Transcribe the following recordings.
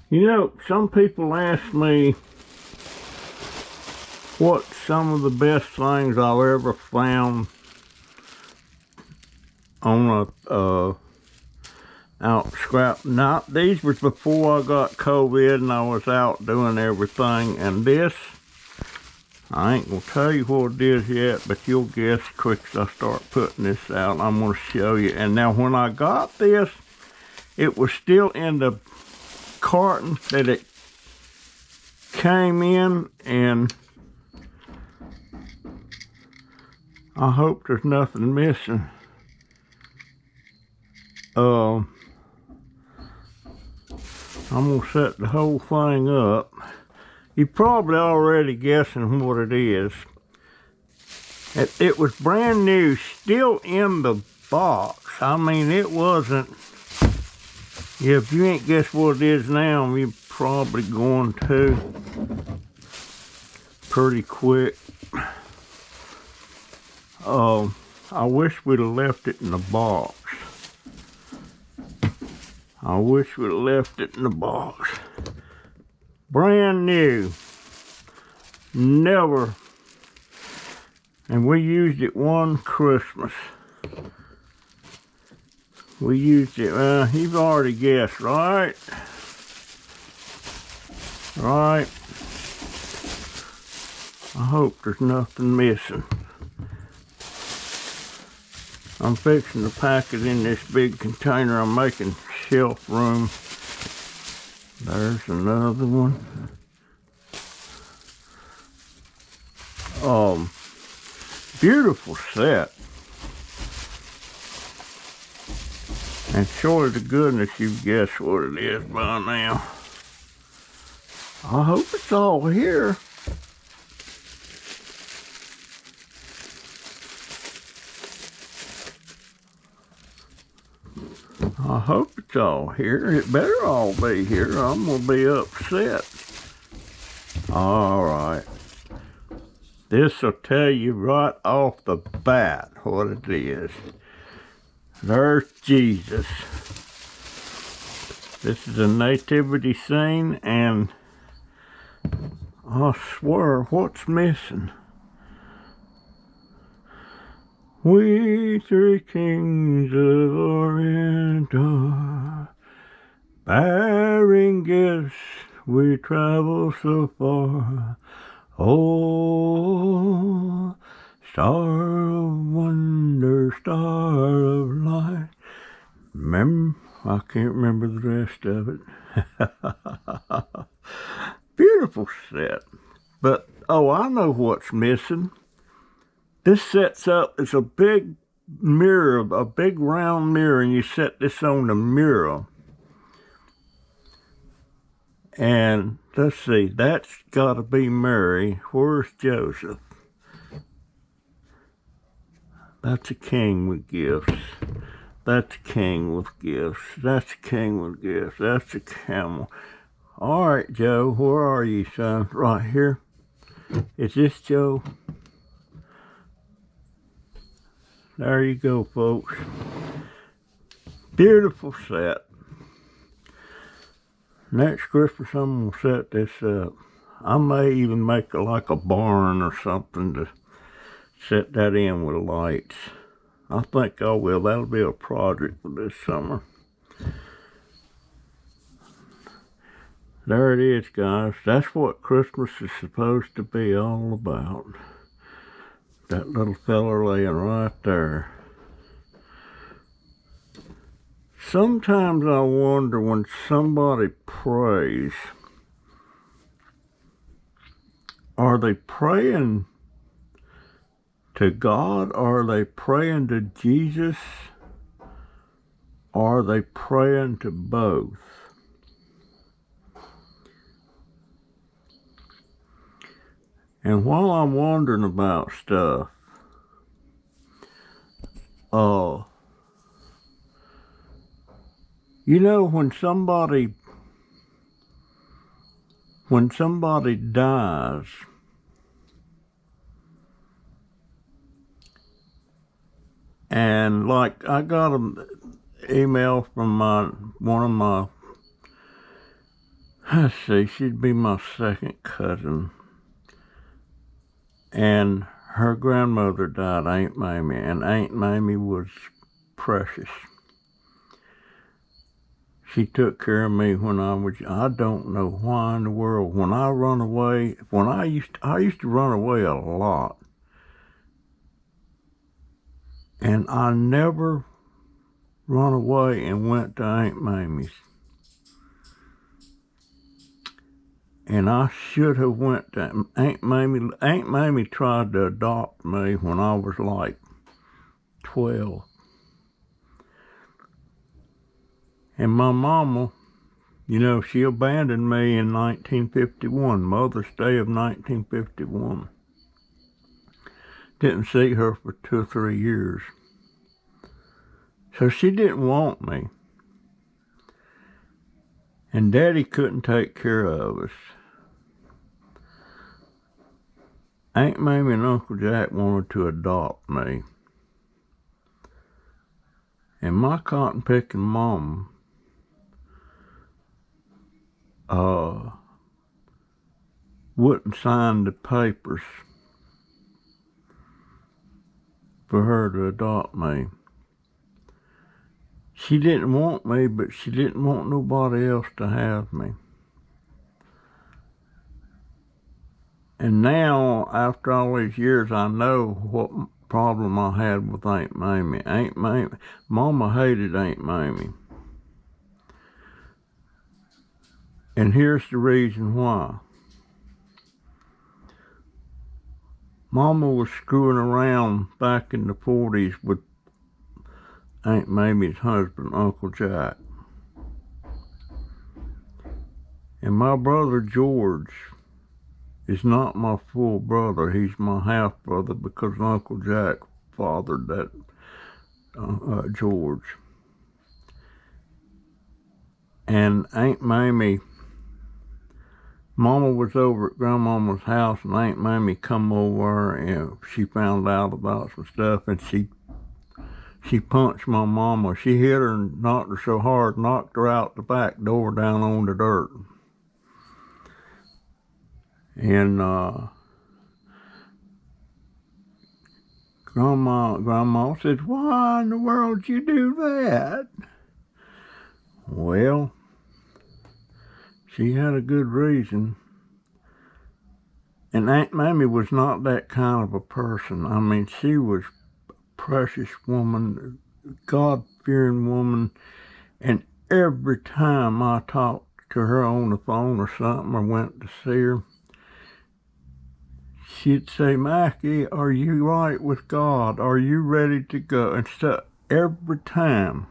You know, some people ask me what some of the best things I've ever found on a out scrap. Not these was before I got COVID and I was out doing everything. And this, I ain't gonna tell you what it is yet, but you'll guess quick as I start putting this out. I'm gonna show you. And now when I got this, it was still in the carton that it came in, and I hope there's nothing missing. I'm gonna set the whole thing up. You're probably already guessing what it is. It was brand new, still in the box. I mean, it wasn't. Yeah, if you ain't guessed what it is now, you're probably going to pretty quick. I wish we'd have left it in the box. I wish we'd have left it in the box. Brand new. Never. And we used it one Christmas. We used it, you've already guessed, right? Right. I hope there's nothing missing. I'm fixing to pack it in this big container. I'm making shelf room. There's another one. Beautiful set. And surely to goodness you've guessed what it is by now. I hope it's all here. I hope it's all here. It better all be here. I'm gonna be upset. All right. This will tell you right off the bat what it is. There's Jesus. This is a nativity scene, and I swear, what's missing? We three kings of Orient are bearing gifts, we travel so far. Oh, star of wonder, star of light. I can't remember the rest of it. Beautiful set. But, oh, I know what's missing. This sets up, it's a big mirror, a big round mirror, and you set this on the mirror. And let's see, that's gotta be Mary. Where's Joseph? That's a king with gifts. That's a king with gifts. That's a king with gifts. That's a camel. All right, Joe, where are you, son? Right here. Is this Joe? There you go, folks. Beautiful set. Next Christmas, I'm gonna set this up. I may even make like a barn or something to set that in with lights. I think I will. That'll be a project for this summer. There it is, guys. That's what Christmas is supposed to be all about. That little fella laying right there. Sometimes I wonder when somebody prays, are they praying to God? Are they praying to Jesus? Or are they praying to both? And while I'm wondering about stuff, you know, when somebody dies, and like I got an email from one of my let's see, she'd be my second cousin. And her grandmother died, Aunt Mamie, and Aunt Mamie was precious. She took care of me when I don't know why in the world, when I run away, I used to run away a lot. And I never run away and went to Aunt Mamie's. And I should have went to Aunt Mamie. Aunt Mamie tried to adopt me when I was like 12. And my mama, she abandoned me in 1951, Mother's Day of 1951. Didn't see her for 2 or 3 years. So she didn't want me. And Daddy couldn't take care of us. Aunt Mamie and Uncle Jack wanted to adopt me. And my cotton-picking mom wouldn't sign the papers for her to adopt me. She didn't want me, but she didn't want nobody else to have me. And now, after all these years, I know what problem I had with Aunt Mamie. Mama hated Aunt Mamie. And here's the reason why. Mama was screwing around back in the 40s with Aunt Mamie's husband, Uncle Jack. And my brother George is not my full brother. He's my half-brother because Uncle Jack fathered that George. And Aunt Mamie, Mama was over at Grandmama's house, and Aunt Mamie come over, and she found out about some stuff, and she punched my mama. She hit her and knocked her so hard, knocked her out the back door down on the dirt. And Grandma said, "Why in the world did you do that?" Well, she had a good reason. And Aunt Mamie was not that kind of a person. I mean, she was a precious woman, God-fearing woman. And every time I talked to her on the phone or something, or went to see her, she'd say, "Mackie, are you right with God? Are you ready to go?" And stuff. Every time.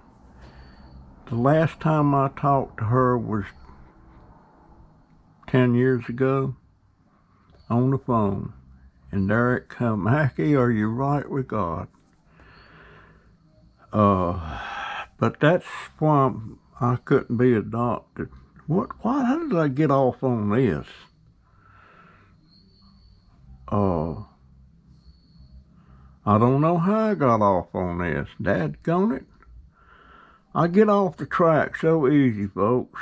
The last time I talked to her was 10 years ago on the phone. And there it come, "Mackie, are you right with God?" But that's why I couldn't be adopted. How did I get off on this? I don't know how I got off on this. Dadgone it. I get off the track so easy, folks.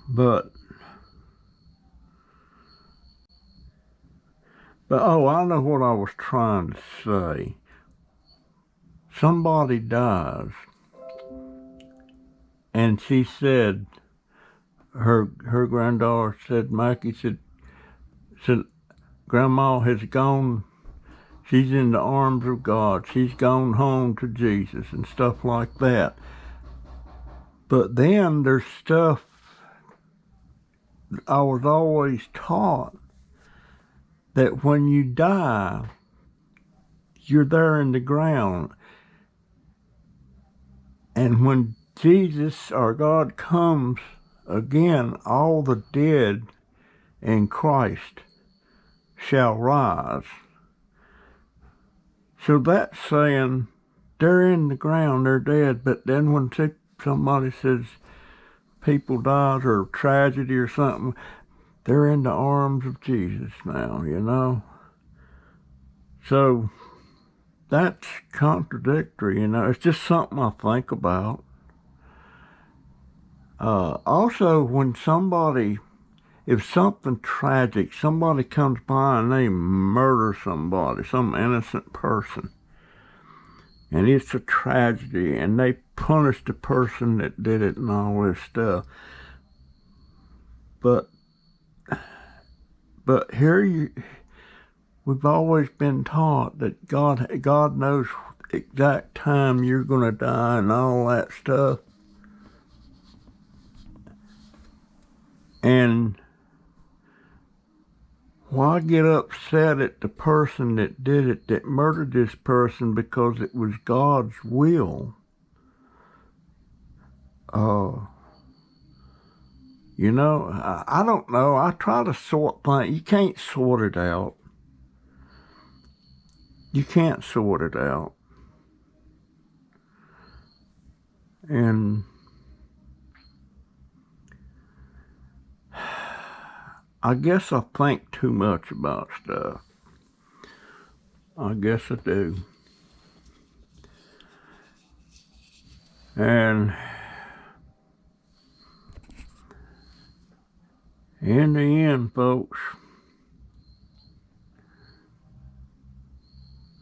But I know what I was trying to say. Somebody dies, and she said, her granddaughter said, Mackie said, "Grandma has gone, she's in the arms of God. She's gone home to Jesus," and stuff like that. But then there's stuff I was always taught, that when you die, you're there in the ground. And when Jesus or God comes again, all the dead in Christ shall rise. So that's saying they're in the ground, they're dead. But then when somebody says people dies or tragedy or something, they're in the arms of Jesus now, So that's contradictory, It's just something I think about. Also, when if something tragic, somebody comes by and they murder somebody, some innocent person, and it's a tragedy, and they punish the person that did it and all this stuff. But we've always been taught that God knows the exact time you're going to die and all that stuff. And why get upset at the person that did it, that murdered this person, because it was God's will? You know, I don't know. I try to sort things. You can't sort it out. You can't sort it out. And I guess I think too much about stuff. I guess I do. And in the end, folks,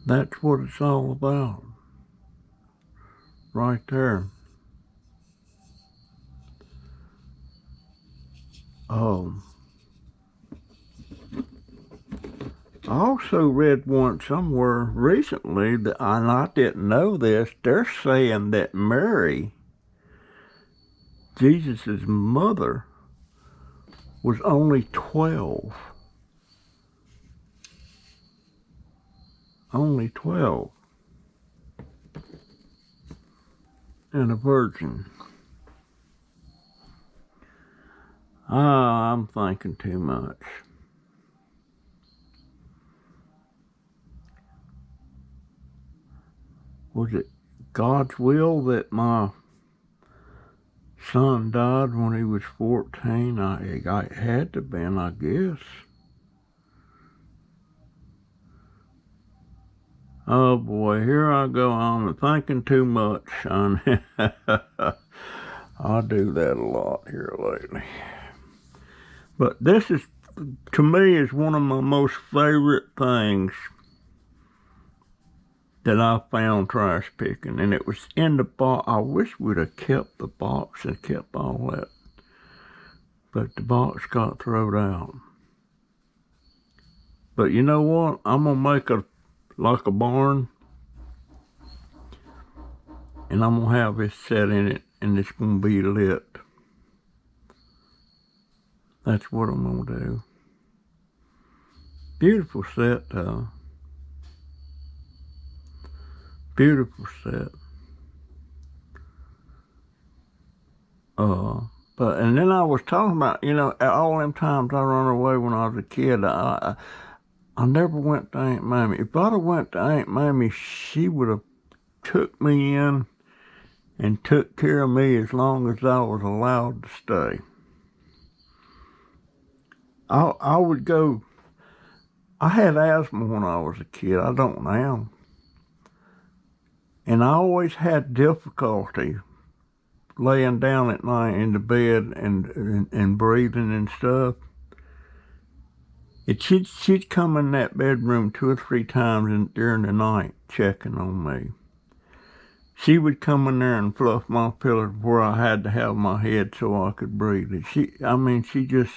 that's what it's all about. Right there. I also read one somewhere recently that, and I didn't know this, they're saying that Mary, Jesus' mother, was only 12. Only 12. And a virgin. I'm thinking too much. Was it God's will that my son died when he was 14? It had to been, I guess. Oh boy, here I go. I'm thinking too much, son. I do that a lot here lately. But this is, to me, is one of my most favorite things that I found trash picking, and it was in the box. I wish we'd have kept the box and kept all that, but the box got thrown out. But you know what? I'm gonna make like a barn, and I'm gonna have this set in it, and it's gonna be lit. That's what I'm gonna do. Beautiful set, though. Beautiful set. And then I was talking about, all them times I run away when I was a kid. I never went to Aunt Mammy. If I'd have went to Aunt Mammy, she would have took me in and took care of me as long as I was allowed to stay. I would go. I had asthma when I was a kid. I don't now. And I always had difficulty laying down at night in the bed and breathing and stuff. She'd come in that bedroom 2 or 3 times during the night checking on me. She would come in there and fluff my pillow where I had to have my head so I could breathe. She just,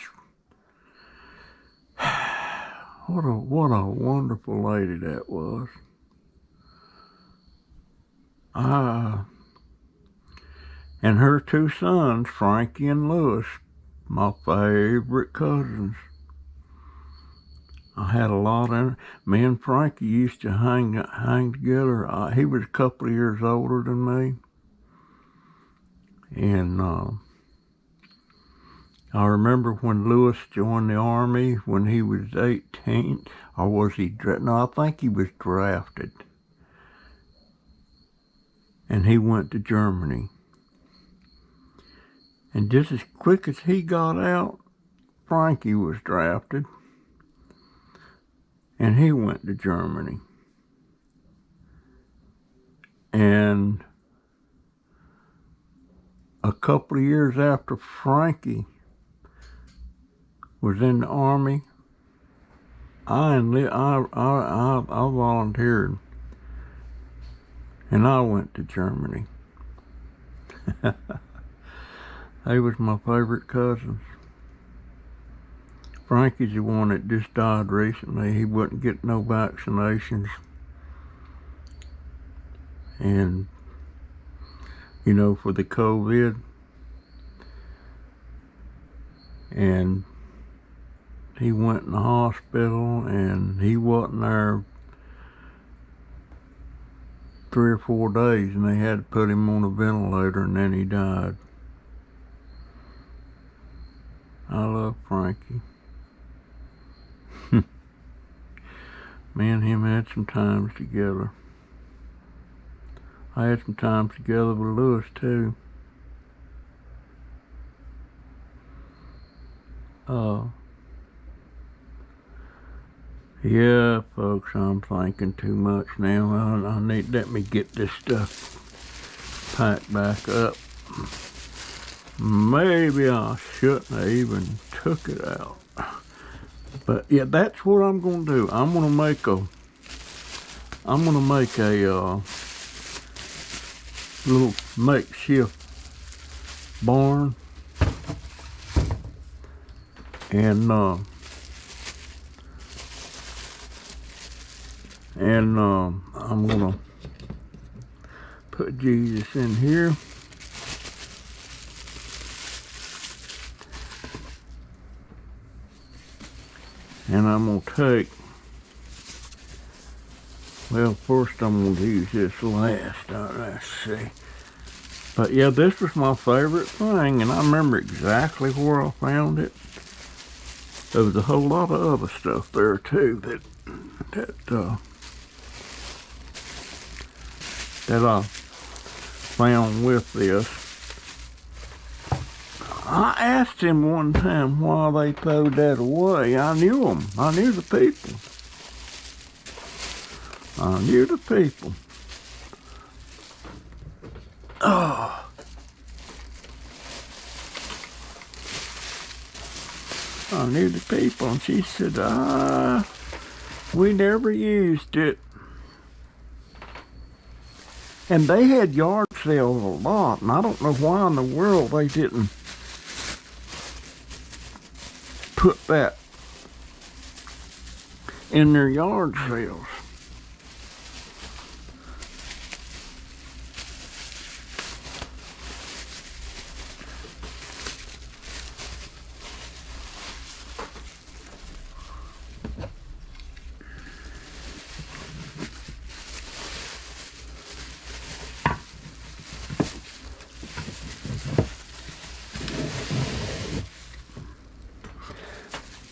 what a wonderful lady that was. And her 2 sons, Frankie and Lewis, my favorite cousins. I had a lot in it. Me and Frankie used to hang together. He was a couple of years older than me. And I remember when Lewis joined the Army when he was 18, or was he? No, I think he was drafted. And he went to Germany. And just as quick as he got out, Frankie was drafted. And he went to Germany. And a couple of years after Frankie was in the Army, I volunteered, and I went to Germany. They was my favorite cousins. Frankie's the one that just died recently. He wouldn't get no vaccinations. And, you know, for the COVID. And he went in the hospital, and he wasn't there 3 or 4 days, and they had to put him on a ventilator, and then he died. I love Frankie. Me and him had some times together. I had some times together with Lewis too. Yeah, folks, I'm thinking too much now. I need, let me get this stuff packed back up. Maybe I shouldn't have even took it out. But yeah, that's what I'm gonna do. I'm gonna make a little makeshift barn, and I'm gonna put Jesus in here. And I'm gonna take, well, first I'm gonna use this last. Let's see. But yeah, this was my favorite thing, and I remember exactly where I found it. There was a whole lot of other stuff there too that I found with this. I asked him one time why they throwed that away. I knew them. I knew the people. I knew the people. Oh. I knew the people, and she said, we never used it. And they had yard sales a lot, and I don't know why in the world they didn't put that in their yard sales.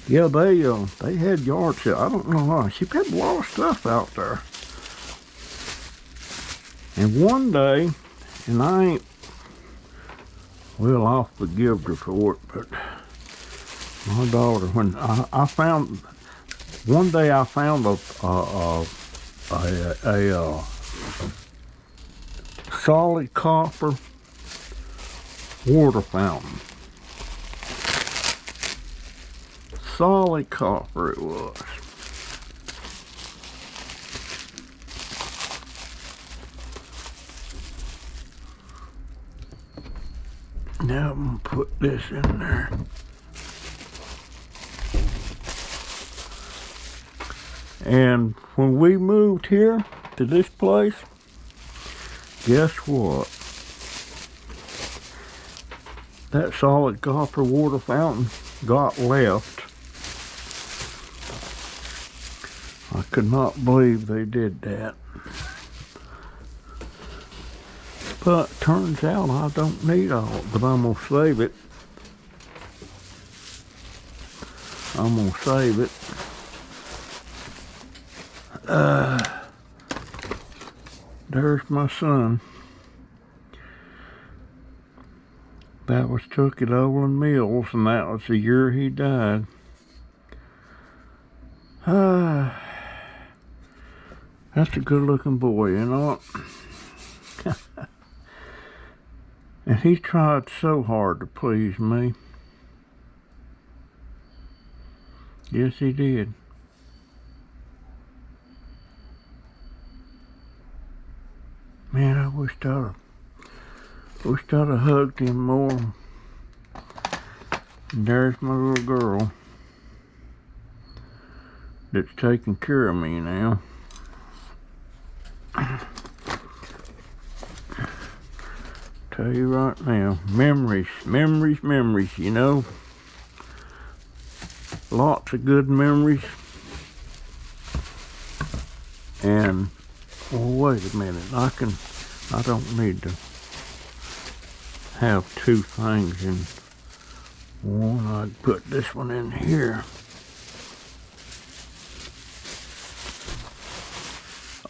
Yeah, they had yard sale. I don't know why. She had a lot of stuff out there. And one day, and I ain't, well, I'll forgive her for it, but my daughter, when I found, one day I found a solid copper water fountain. Solid copper it was. Now I'm gonna put this in there. And when we moved here to this place, guess what? That solid copper water fountain got left. I could not believe they did that. But turns out I don't need all it, but I'm gonna save it. I'm gonna save it. There's my son. That was took at Olin Mills, and that was the year he died. That's a good looking boy, you know. And he tried so hard to please me. Yes, he did. Man, I wished I'd have hugged him more. And there's my little girl that's taking care of me now. Tell you right now, memories, memories, memories, you know. Lots of good memories. And, well, wait a minute, I don't need to have two things in one. I'd put this one in here.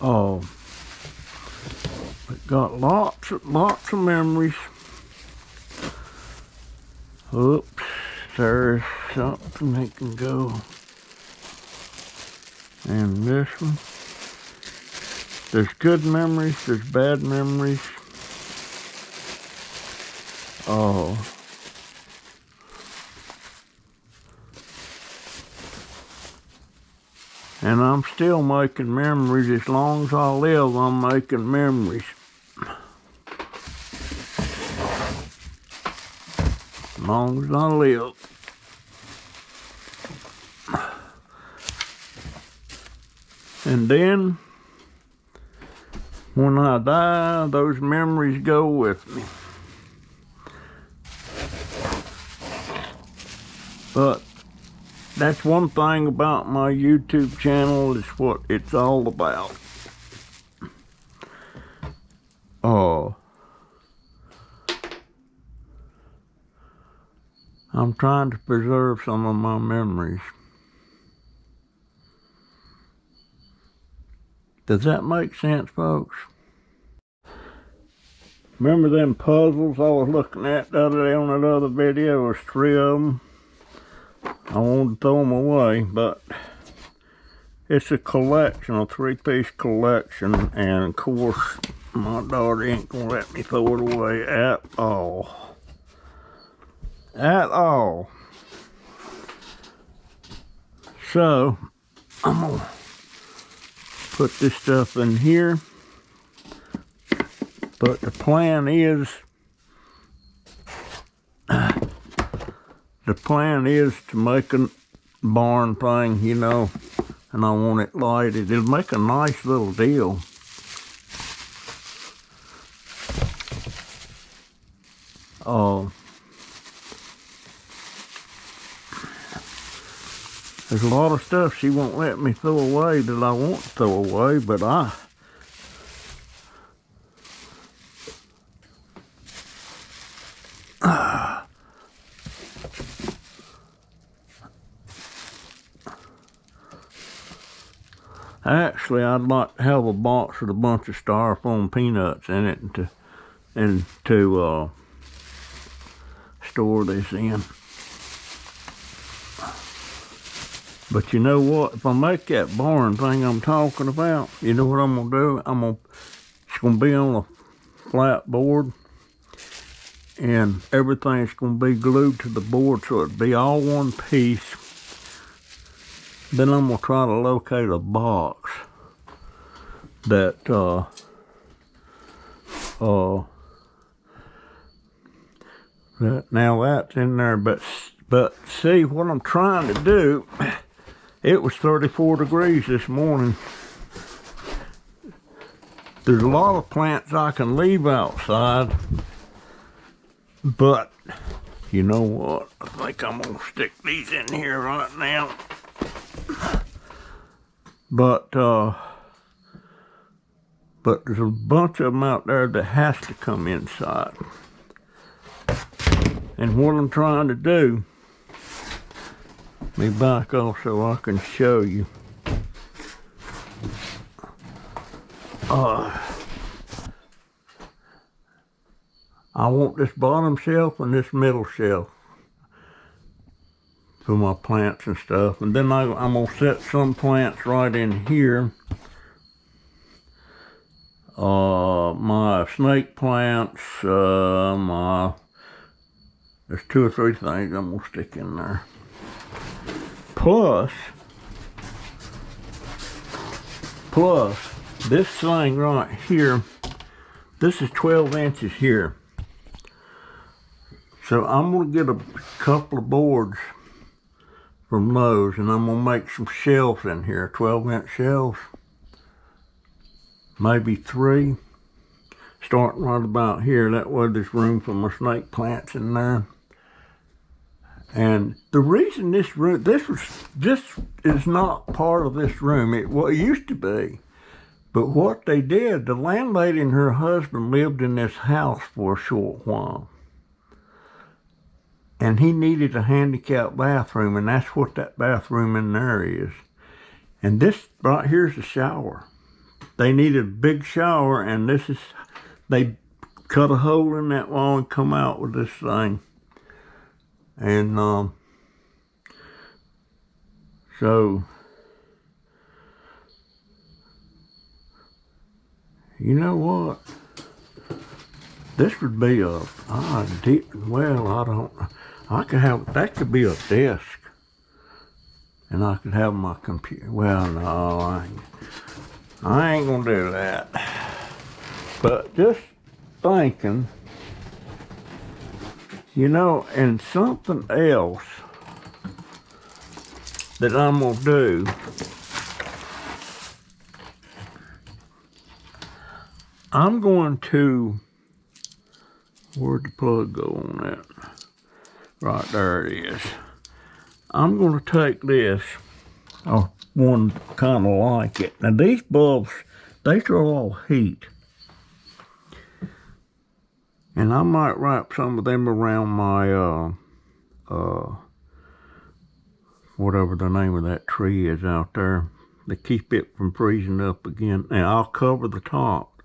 Oh, but got lots of memories. Oops, there's something that can go. And this one. There's good memories, there's bad memories. Oh. And I'm still making memories. As long as I live, I'm making memories. As long as I live. And then, when I die, those memories go with me. But that's one thing about my YouTube channel, is what it's all about. Oh, I'm trying to preserve some of my memories. Does that make sense, folks? Remember them puzzles I was looking at the other day on that other video? There's 3 of them. I wanted to throw them away, but it's a collection, a 3-piece collection, and of course my daughter ain't gonna let me throw it away at all. At all. So I'm gonna put this stuff in here, but the plan is to make a barn thing, you know, and I want it lighted. It'll make a nice little deal. There's a lot of stuff she won't let me throw away that I want to throw away, but actually, I'd like to have a box with a bunch of styrofoam peanuts in it and to store this in. But you know what? If I make that barn thing I'm talking about, you know what I'm gonna do? It's gonna be on a flat board, and everything's gonna be glued to the board, so it'd be all one piece. Then I'm gonna try to locate a box that now that's in there, but see what I'm trying to do. It was 34 degrees this morning. There's a lot of plants I can leave outside, but you know what? I think I'm gonna stick these in here right now. But there's a bunch of them out there that has to come inside. And what I'm trying to do, let me back off so I can show you. I want this bottom shelf and this middle shelf for my plants and stuff. And then I'm gonna set some plants right in here. my snake plants, there's 2 or 3 things I'm gonna stick in there. Plus this thing right here, this is 12 inches here. So I'm gonna get a couple of boards from Lowe's and I'm gonna make some shelves in here, 12-inch shelves. Maybe 3, starting right about here. That way there's room for my snake plants in there. And the reason this is not part of this room. It used to be. But what they did, the landlady and her husband lived in this house for a short while. And he needed a handicapped bathroom, and that's what that bathroom in there is. And this right here's the shower. They needed a big shower, and they cut a hole in that wall and come out with this thing. And so, you know what? This would be I could have, that could be a desk. And I could have my computer. Well, no, I ain't gonna do that. But just thinking, you know, and something else that I'm gonna do, I'm going to, where'd the plug go on that? Right there it is. I'm gonna take this, one kind of like it. Now these bulbs, they throw off heat. And I might wrap some of them around my, whatever the name of that tree is out there, to keep it from freezing up again. And I'll cover the top.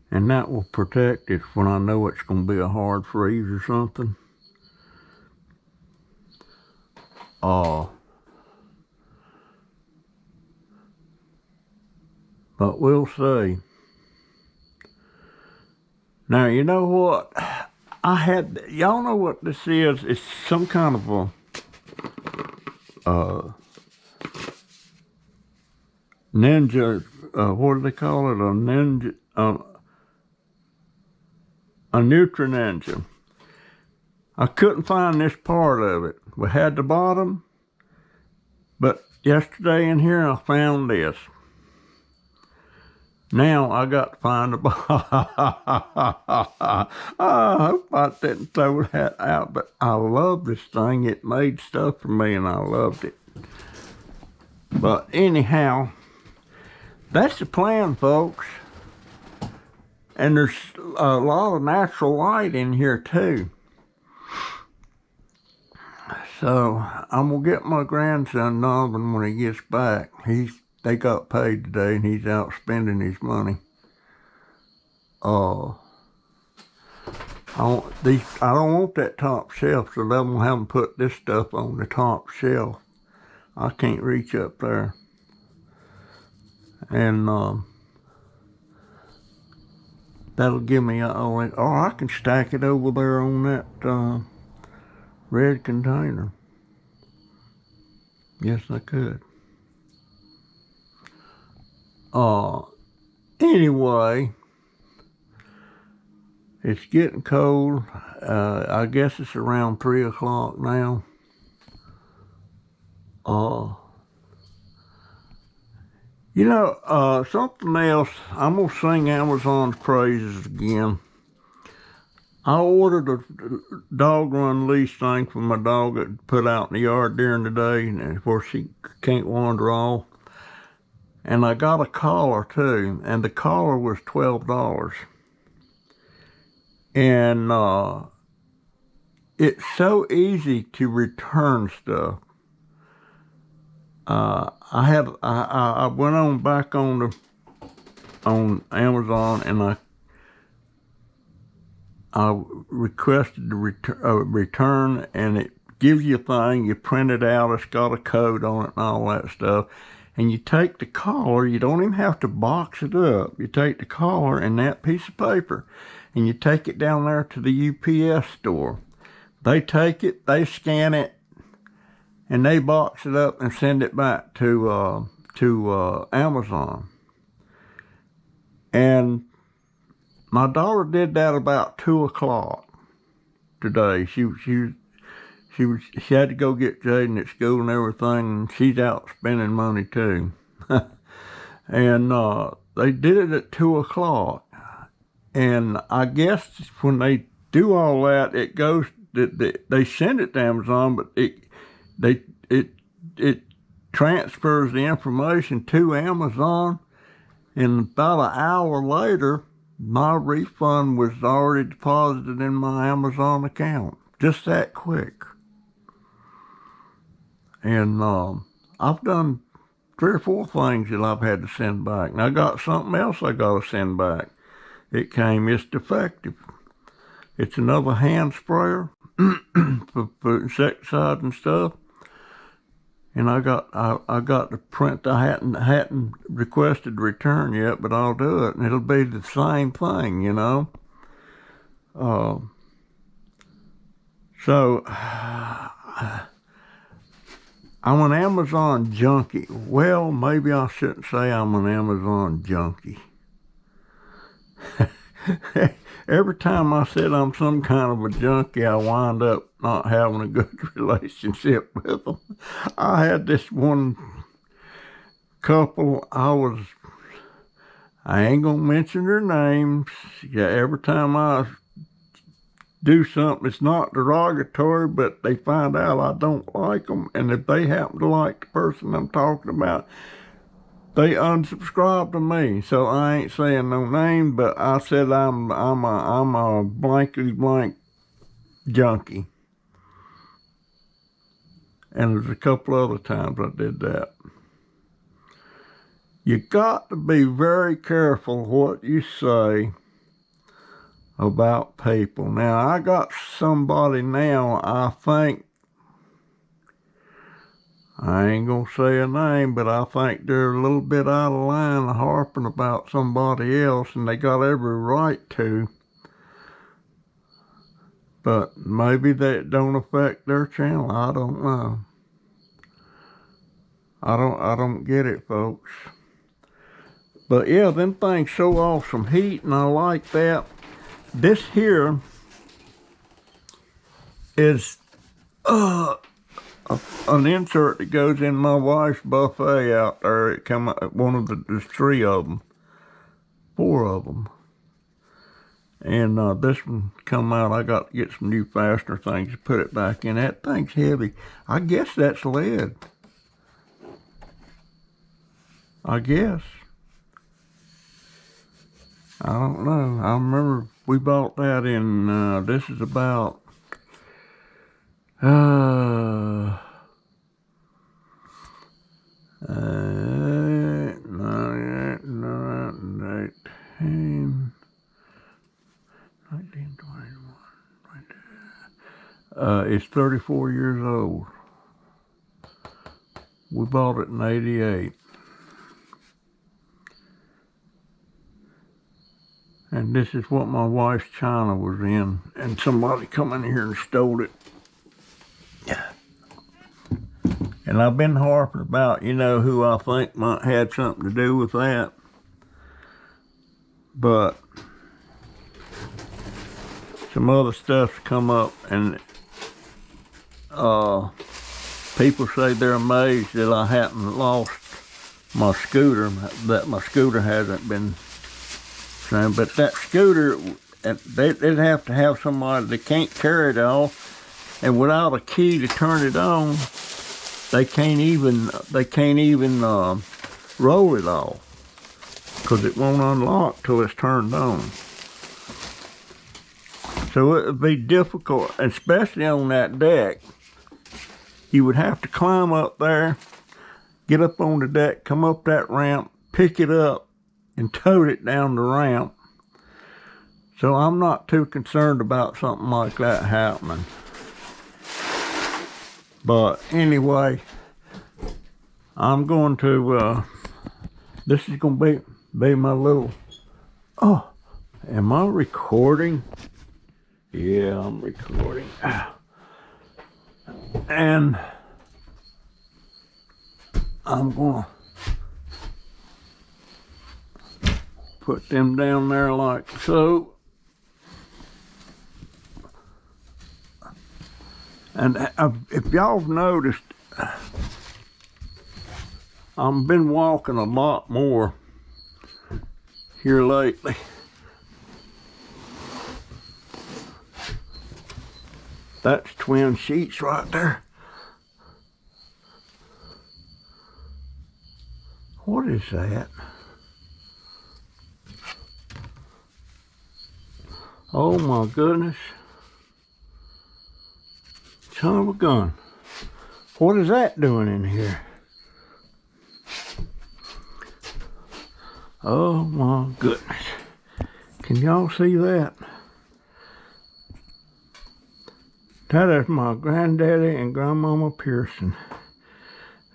And that will protect it when I know it's going to be a hard freeze or something. But we'll see. Now, you know what? Y'all know what this is? It's some kind of a, ninja, what do they call it? A ninja, a Nutri Ninja. I couldn't find this part of it. We had the bottom, but yesterday in here I found this. Now I got to find the bottom. I hope I didn't throw that out, but I love this thing. It made stuff for me and I loved it. But anyhow, that's the plan, folks. And there's a lot of natural light in here too. So I'm gonna get my grandson Donovan when he gets back. They got paid today and he's out spending his money. I don't want that top shelf, so I'm gonna have them put this stuff on the top shelf. I can't reach up there. And that'll give me or I can stack it over there on that red container. Yes, I could. Anyway, it's getting cold. I guess it's around 3 o'clock now. You know, something else, I'm gonna sing Amazon's praises again. I ordered a dog run leash thing for my dog that put out in the yard during the day, and where she can't wander off. And I got a collar too, and the collar was $12. And it's so easy to return stuff. I went on back on Amazon and I requested the return, and it gives you a thing, you print it out, it's got a code on it and all that stuff. and you take the collar. You don't even have to box it up. You take the collar and that piece of paper, and you take it down there to the UPS store. They take it, they scan it, and they box it up and send it back to Amazon. And my daughter did that about 2 o'clock today. She had to go get Jaden at school and everything, and she's out spending money too. And they did it at 2 o'clock. And I guess when they do all that, it goes. They send it to Amazon, but it transfers the information to Amazon, and about an hour later, my refund was already deposited in my Amazon account. Just that quick. And I've done 3 or 4 things that I've had to send back. And I got something else I got to send back. It's defective. It's another hand sprayer for insecticide and stuff. And I got the print. I hadn't requested return yet, but I'll do it, and it'll be the same thing, you know. So I'm an Amazon junkie. Well, maybe I shouldn't say I'm an Amazon junkie. Every time I said I'm some kind of a junkie, I wind up not having a good relationship with them. I had this one couple, I ain't gonna mention their names. Yeah, every time I do something, it's not derogatory, but they find out I don't like them, and if they happen to like the person I'm talking about, they unsubscribe to me. So I ain't saying no name, but I said I'm a blankety blank junkie. And there's a couple other times I did that. You got to be very careful what you say about people. Now, I got somebody now, I think, I ain't gonna say a name, but I think they're a little bit out of line harping about somebody else, and they got every right to. But maybe that don't affect their channel. I don't know. I don't get it, folks. But yeah, them things show off some heat, and I like that. This here is an insert that goes in my wife's buffet out there. It come out, there's 3 of them, 4 of them. And this one come out, I got to get some new fastener things to put it back in. That thing's heavy. I guess that's lead. I guess. I don't know. I remember we bought that in, this is about, 1921. It's 34 years old. We bought it in '88. And this is what my wife's china was in. And somebody come in here and stole it. And I've been harping about, you know, who I think might have something to do with that. But some other stuff's come up, and people say they're amazed that I haven't lost my scooter, that my scooter hasn't been. But that scooter, they'd have to have somebody that can't carry it off, and without a key to turn it on, they can't even roll it off, because it won't unlock till it's turned on. So it would be difficult, especially on that deck. You would have to climb up there, get up on the deck, come up that ramp, pick it up, and towed it down the ramp. So I'm not too concerned about something like that happening. But anyway, I'm going to, this is going to be my little, oh, am I recording? Yeah, I'm recording. And I'm going to put them down there like so. And if y'all have noticed, I've been walking a lot more here lately. That's Twin Sheets right there. What is that? Oh my goodness. Son of a gun. What is that doing in here? Oh my goodness. Can y'all see that? That is my granddaddy and grandmama Pearson.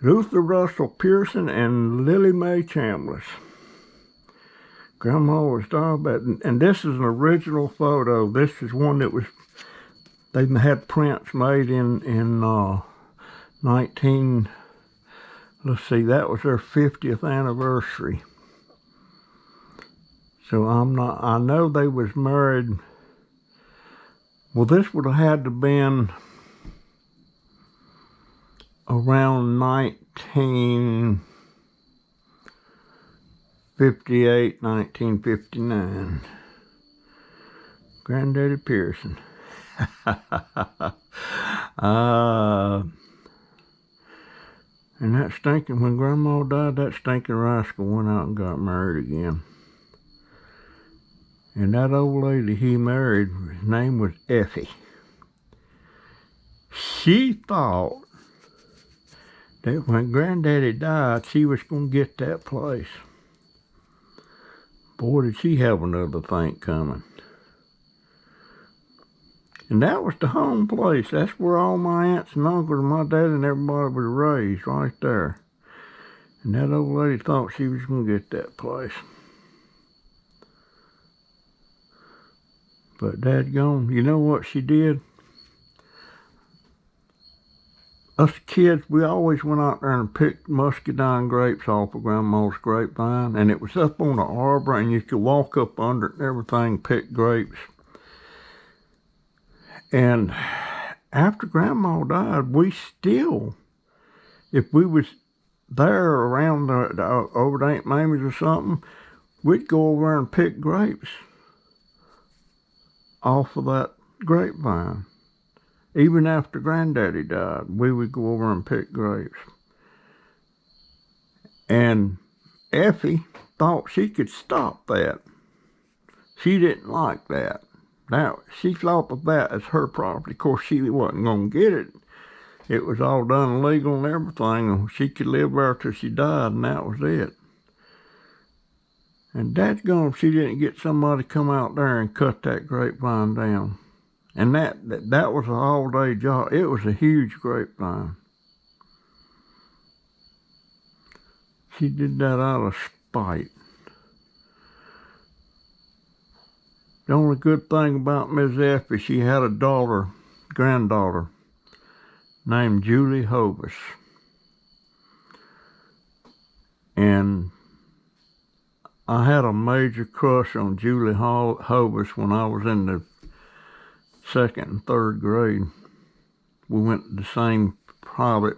Luther Russell Pearson and Lily Mae Chambliss. Grandma was diabetic, and this is an original photo. This is one that was, they had prints made in 19, let's see, that was their 50th anniversary. So I know they was married. Well, this would have had to been around 1958, 1959. Granddaddy Pearson. And that stinking, when Grandma died, that stinking rascal went out and got married again. And that old lady he married, his name was Effie. She thought that when Granddaddy died, she was going to get that place. Boy, did she have another thing coming. And that was the home place. That's where all my aunts and uncles and my dad and everybody was raised, right there. And that old lady thought she was going to get that place. But dadgone, you know what she did? Us kids, we always went out there and picked muscadine grapes off of Grandma's grapevine. And it was up on the arbor, and you could walk up under it and everything, pick grapes. And after Grandma died, we still, if we was there around over to Aunt Mamie's or something, we'd go over there and pick grapes off of that grapevine. Even after Granddaddy died, we would go over and pick grapes. And Effie thought she could stop that. She didn't like that. Now, she thought of that as her property. Of course, she wasn't going to get it. It was all done legal and everything, and she could live there till she died, and that was it. And dadgone, if she didn't get somebody to come out there and cut that grapevine down. And that was an all-day job. It was a huge grapevine. She did that out of spite. The only good thing about Miss Effie, she had a granddaughter, named Julie Hovis. And I had a major crush on Julie Hovis when I was in the 2nd and 3rd grade. We went to a private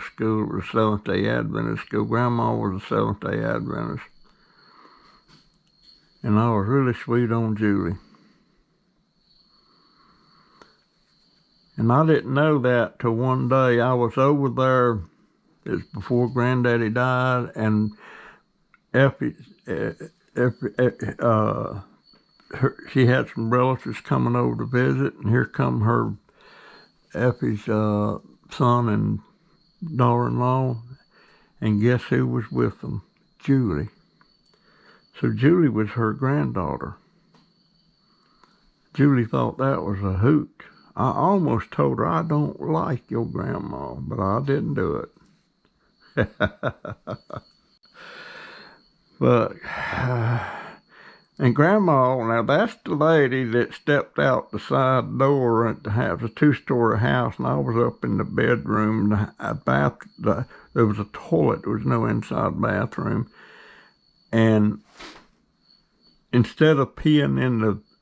school. It was a Seventh-day Adventist school. Grandma was a Seventh-day Adventist. And I was really sweet on Julie. And I didn't know that till one day I was over there. It was before Granddaddy died, and she had some relatives coming over to visit, and here come Effie's son and daughter-in-law, and guess who was with them? Julie. So Julie was her granddaughter. Julie thought that was a hoot. I almost told her, I don't like your grandma, but I didn't do it. But, and Grandma, now that's the lady that stepped out the side door at the house, a two-story house, and I was up in the bedroom, there was a toilet, there was no inside bathroom, and instead of peeing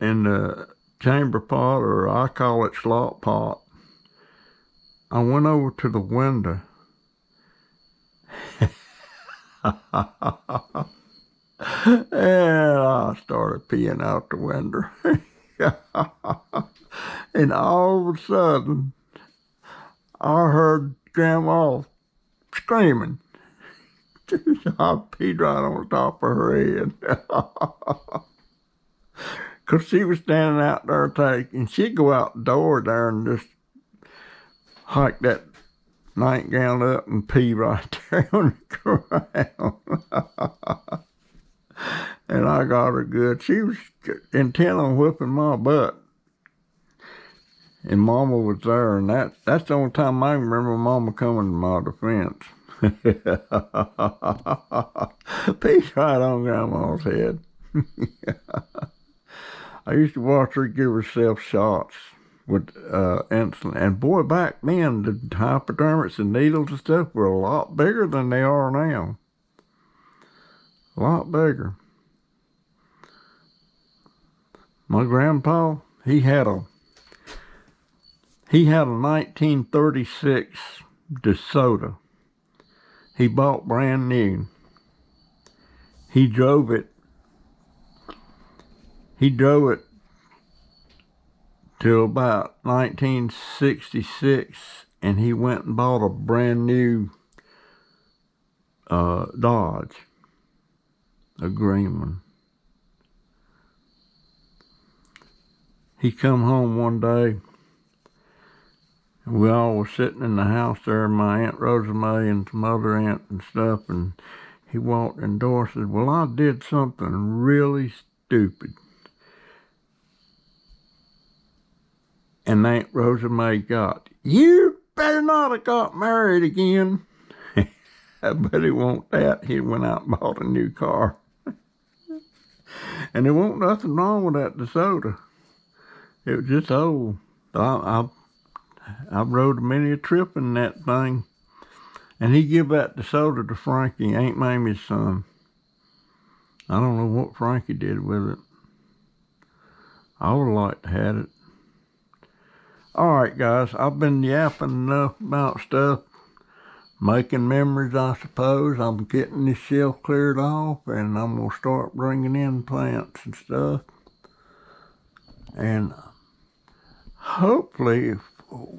in the chamber pot, or I call it slop pot, I went over to the window. And I started peeing out the window. And all of a sudden, I heard Grandma screaming. I peed right on top of her head. Because she was standing out there taking, she'd go out the door there and just hike that nightgown up and pee right there on the ground. And I got her good. She was intent on whipping my butt. And Mama was there, and that's the only time I can remember Mama coming to my defense. Peed right on Grandma's head. I used to watch her give herself shots with insulin. And boy, back then, the hypodermics and needles and stuff were a lot bigger than they are now. A lot bigger. My grandpa, he had a 1936 DeSoto. He bought brand new. He drove it till about 1966, and he went and bought a brand new Dodge, a green one. He come home one day, and we all were sitting in the house there, my Aunt Rosamay and some other aunts and stuff, and he walked in the door and said, "Well, I did something really stupid." And Aunt Rosamay got, "You better not have got married again." But it wasn't that. He went out and bought a new car. And there wasn't nothing wrong with that DeSoto. It was just old. I rode many a trip in that thing. And he give that DeSoto to Frankie, Aunt Mamie's son. I don't know what Frankie did with it. I would have liked to have it. All right, guys, I've been yapping enough about stuff. Making memories, I suppose. I'm getting this shelf cleared off, and I'm going to start bringing in plants and stuff. And hopefully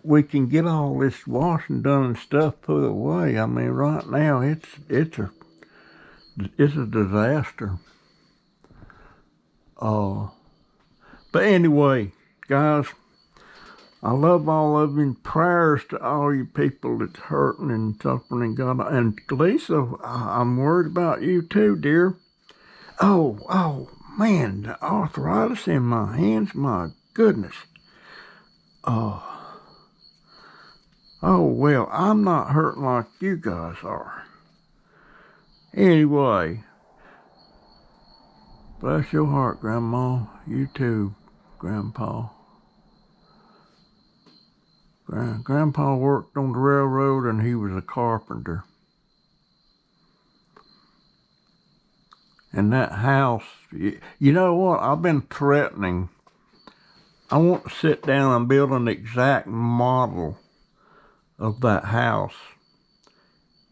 we can get all this washing done and stuff put away. I mean, right now it's a disaster. But anyway, guys, I love all of you, and prayers to all you people that's hurting and suffering. And Lisa, I'm worried about you too, dear. Oh man, the arthritis in my hands, my goodness. Oh well, I'm not hurting like you guys are. Anyway, bless your heart, Grandma. You too, Grandpa. Grandpa worked on the railroad, and he was a carpenter. And that house, you know what? I've been threatening. I want to sit down and build an exact model of that house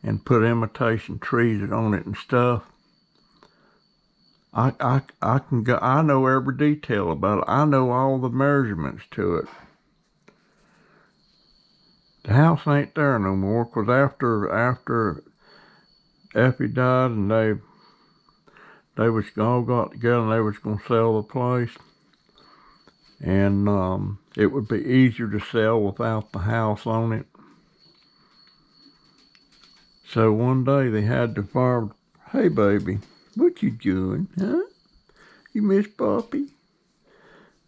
and put imitation trees on it and stuff. I can go. I know every detail about it. I know all the measurements to it. The house ain't there no more, 'cause after Effie died, and they was all got together, and they was gonna sell the place, and it would be easier to sell without the house on it. So one day they had to fire. "Hey baby, what you doing, huh? You miss Poppy?"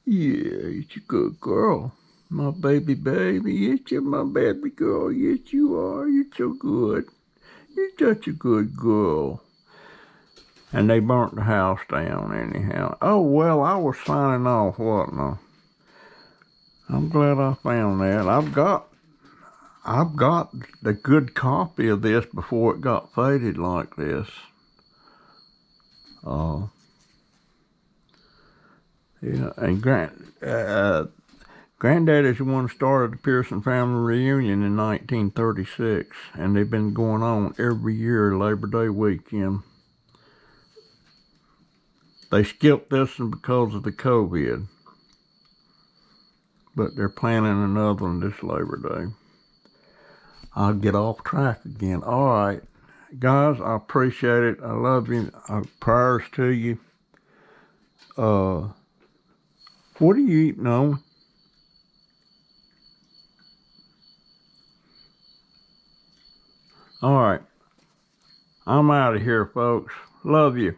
"Yeah, it's a good girl. My baby, yes, you're my baby girl. Yes, you are. You're so good. You're such a good girl. And they burnt the house down anyhow. Oh, well, I was signing off, wasn't I? I'm glad I found that. I've got the good copy of this before it got faded like this. Yeah, and Granddaddy's the one who started the Pearson family reunion in 1936, and they've been going on every year Labor Day weekend. They skipped this one because of the COVID, but they're planning another one this Labor Day. I'll get off track again. All right, guys, I appreciate it. I love you. Prayers to you. What are you eating on? All right, I'm out of here, folks. Love you.